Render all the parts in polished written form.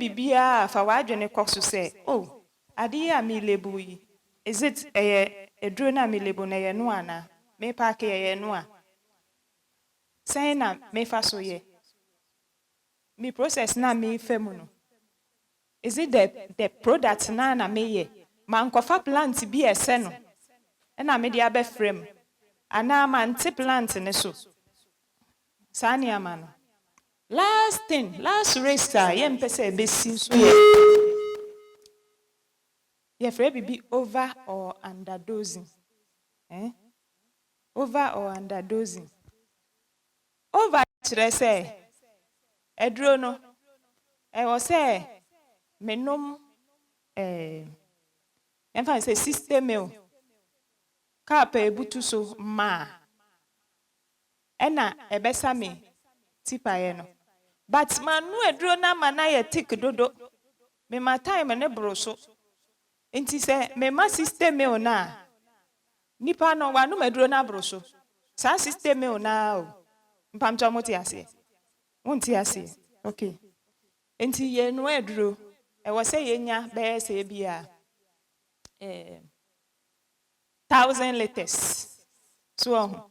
bibia fa wadwene kɔ say, oh, ade a me label yi. Is it a duro na me label na ye no ana? Me pack ye no a. Say na me fa so ye. Me process na me femu no. Is it the product na me ye? Man kofa plant bi ese no. E na me dia be frame. Ana man ti plant ne so. Sani amano. Last race ye mpese be sin so ye. Ye free be over or under dosing. Over or under dosing. Over chire say edro no. E wo say menom emfa say system o. Ka pa ebutu so ma. Ena ebesa me tipa ye no. But manu edro na mana ye tik dodo. Me ma time ne broso. Inti se me ma system o na. Nipa no wanu medro na broso. Sa system o na o. Mpamcho moti ase. Wonti ase. Okay. Inti ye no edro. E wo se ye nya be se bia 1,000 liters. So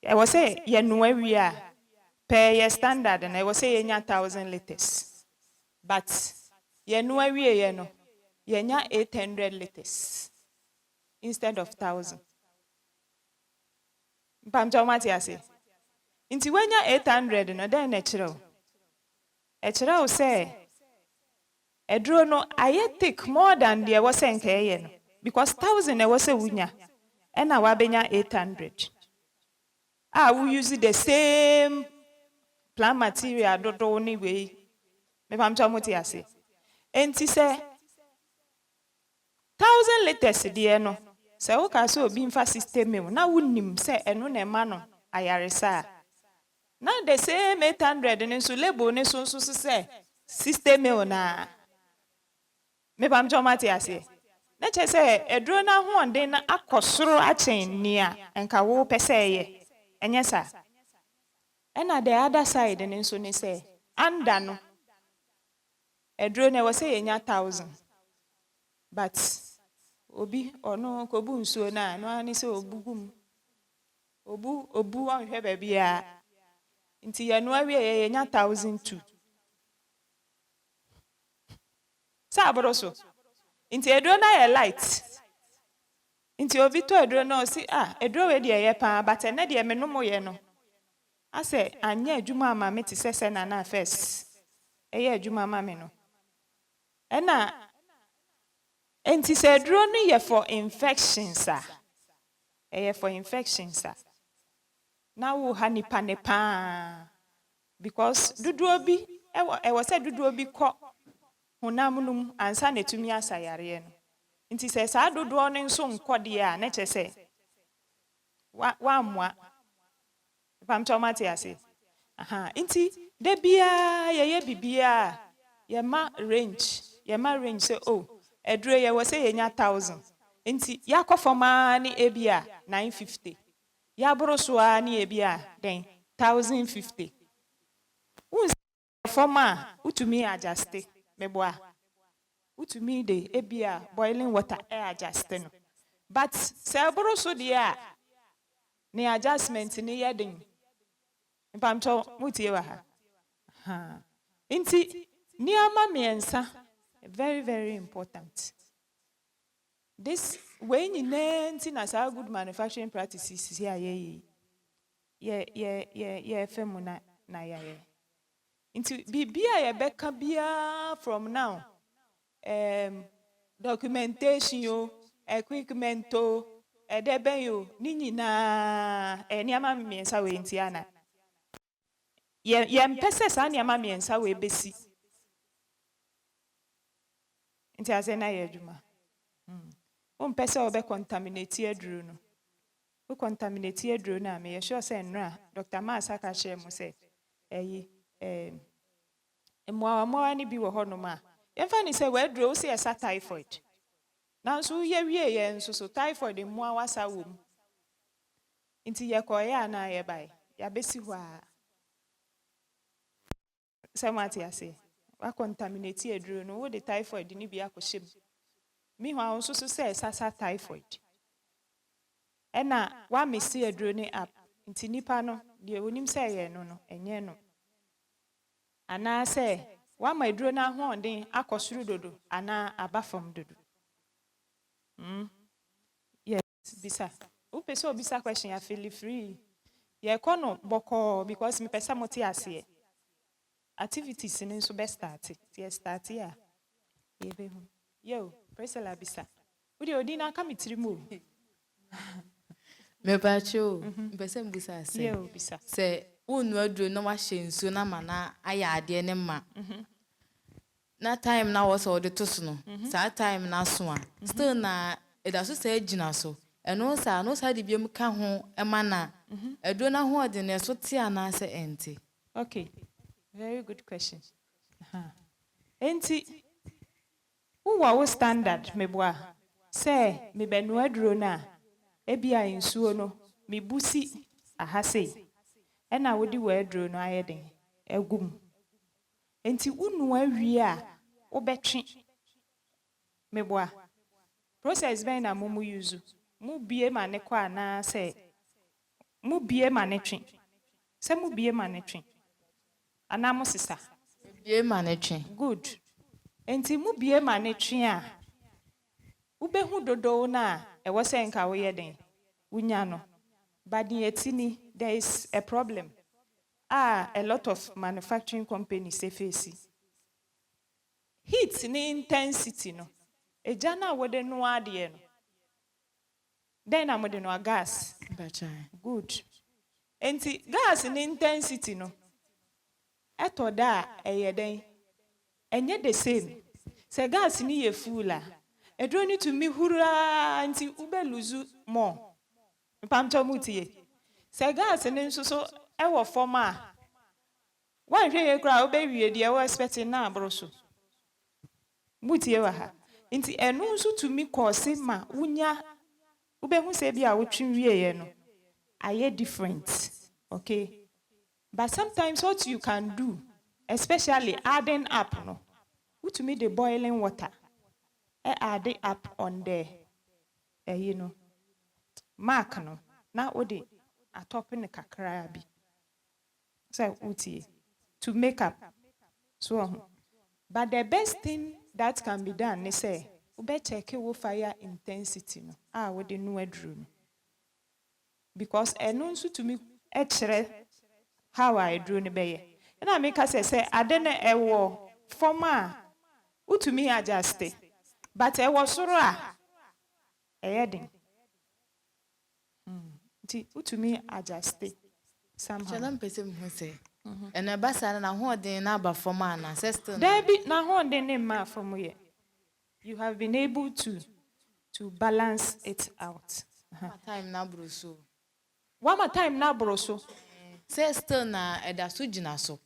I was say ye no we are per year standard and I was say ye 1,000 liters. But ye no we ye no ye nya 800 liters instead of 1,000. Pamcho mati ase. Inti when ya 800 no then e chiro say edro no I take more than the was saying no because 1,000 e was say wunya and na wa benya 800. We use the same plant material dodo ni way. Me pamcho moti ase. Enti say 1,000 liters de no. Se wo ka so obi mfa system me na wunim se eno na ema no ayaresa. Na the same 800 ni so label ni so say system me na. Me pamcho mati ase. Na che say edro na ho onde na akosoro achen ni a enka wo pese ye. Enye sa. And at the other side, and so they say, under no. A drone was saying 1,000. But obi or no kobun so na no ani so obugum. Obu on her baby. Into ya no way 1,002. Sabroso. Into a drone a light. Into obi to a drone no see a drone with ye pa, but a nedia me no more ye no. I say, anya juma mama ti sese na first. Eye juma mama no. Ena enti se duro ni ye for infections ah. Eye for infections ah. Na wo ha nipa ne pa. Because dudu obi e say dudu obi ko honam num ansa na tumi asayare no. Enti se sa dudu no nso nkode a na che se wa mwa Pamcho mati ase. Inti de bia ye bibia ye ma range say oh edro ye we say ye nya 1,000. Inti yakofoma ni ebia 950. Ya brosua ni ebia then 1,050. Un forma utumi adjust meboa. Utumi de ebia boiling water adjust no. But se broso dia ni adjustment ni yedin. Pamcho mutie wa ha. Inti ni ama miensa very very important. This when you nanti na sa good manufacturing practices here ye femu na ya. Inti bibia ye beka bia from now documentation yo equipment to edeben yo ni nyina ni ama miensa we nti ana. Ye mpese sa ni ama miensa we besi. Nti ase na ye adwuma. O mpese obe contaminate aduru no. O contaminate aduru na me ye sure say nra Dr. Masa ka share mo say emwa ni bi wo hono ma. Yemfa ni say we aduru o say esa typhoid. Na so ye wie ye nso so typhoid emwa wasa wo mu. Nti ye koye ana ye bai. Ya besi ho a Samati ase. wa contaminate aduro no wo de typhoid ni bi akɔhyem mi ho a nso so sɛ sasa typhoid ɛna wa mesi aduro ne up nti nipa no de onim sɛ yɛ no no ɛnyɛ no ana sɛ wa ma aduro na ahoɔden akɔ soro dodo ana aba fam dodo yes bisa wopɛ sɛ obisa question ya feel free yɛ kɔ no bɔkɔɔ because me pɛ sɛ mote aseɛ activities ni nso bɛ start yɛ start ya yɛbɛhu yo Priscilla bisa wode odi na aka me tiri mu me pacho mpɛsɛ mbusa ase yo bisa sɛ wonu aduro na wahyɛ nsuo na ma na ayɛ adeɛ ne ma na time na wɔ sɛ wɔde to so no saa time na so a still na ɛda so sɛ gyina so ɛno saa de biam ka ho ɛma na aduro na ho ɔde ne so te anaasɛ ɛnte. Okay, very good question. Enti wo standard meboa sɛ mebɛnu aduro na ebia nsuo no mebusi ahase ɛna wodi wo aduro no ayɛ den agum enti wonu awie a wobɛtwe meboa process bɛn na mo use mu bie ma ne kɔ ana sɛ mu bie ma ne twe sɛ mu bie ma ne twe ana mo sisa bie ma ne twe good enti mu bie ma ne twe a wobɛhu dodo na ɛwɔ sɛ nka woyɛ den wunya no but yetini there is a problem a lot of manufacturing companies face heat ni intensity no eja na wode no ade no then am de no gas good enti gas ni intensity no eto da ɛyɛ den enye the same se gas ni ye full a edro ni to mi hura nti ube luzu more mpamto mutie se gas ni nso so ɛwɔ form a wan hwe ye kra ube wie de ɛwɔ expecting na abro so mutie wa ha nti enu nso to mi cause ma unya ube hu se bia wotwe wie ye no aye different okay but sometimes what you can do especially adding up no to me the boiling water add it up on the you know mark no na odi atop ne kakra bi so utie to make up so but the best thing that can be done is say ube check wo fire intensity no we dey no aduru no because eno nso to me kire how I drew ne beye na make us say ade na ewo form a utumi adjust but ewo soro a eyedin nti utumi adjust somehow chalam pese mo say ena basa na ho den na aba form na system there be na ho den ne ma from here you have been able to balance it out time na broso one more time na broso say still na eda so gina so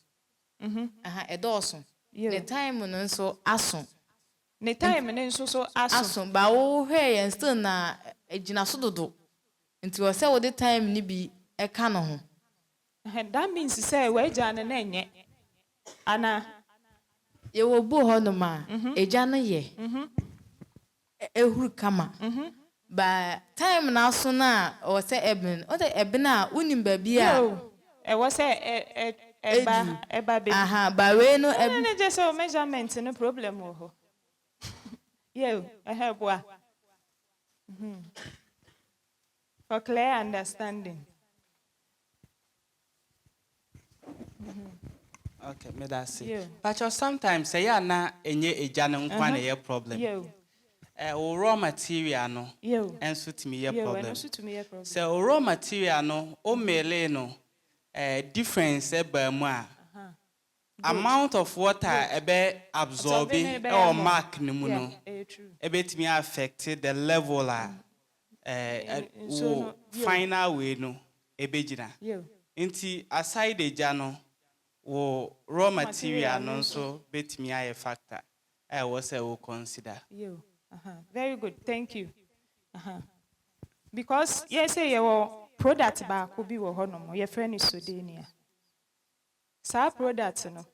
edoso the time no nso aso the time no nso so aso ba wo hwe yen still na gina so dodo nti wo say wo the time ni bi eka no ho that means say we gya na enye ana ye wo bu ho no ma egya no ye ehuru kama ba time na so na o say eben a unim ba bia e was eba baby ba we no no just so measurement no problem ho yeah Herbal for clear understanding okay me that say but sometimes say ya na enye eja no nkwa na ye problem raw material no enso timi ye problem so raw material no o mele no difference eba mu a amount of water ebe absorbing or mark ni mu no ebe timi affect the level final way no ebe gina nti aside eja no wo raw material no so betimi aye factor was say we consider very good thank you because yes say your product ba ko bi wo ho no your friend is sodenia sa product no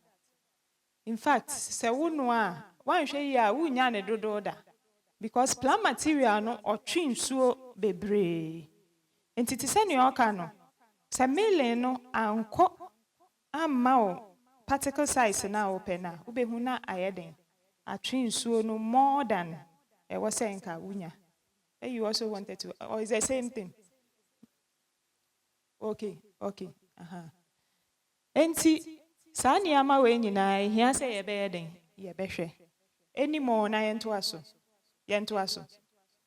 In fact, se wonu a wanhwe yi a wunya ne dodo da because plant material no otwe nsuo bebre. Enti te se ne oka no, se milling no anko amma o particle size na open na ubehu na ayeden. Atwe nsuo no more than was saying ka wunya. You also wanted to, or is the same thing? Okay. Enti saa nneɛma wei nyinaa ehia sɛ yɛbɛyɛ den yɛbɛhwɛ. Any more na yɛnto aso.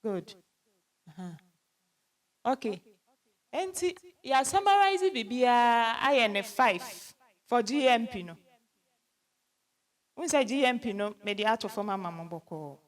Good. Okay. Enti ya summarize bibia ayɛ ne 5 for GMP no. When say GMP no, me de ato form ama mboko.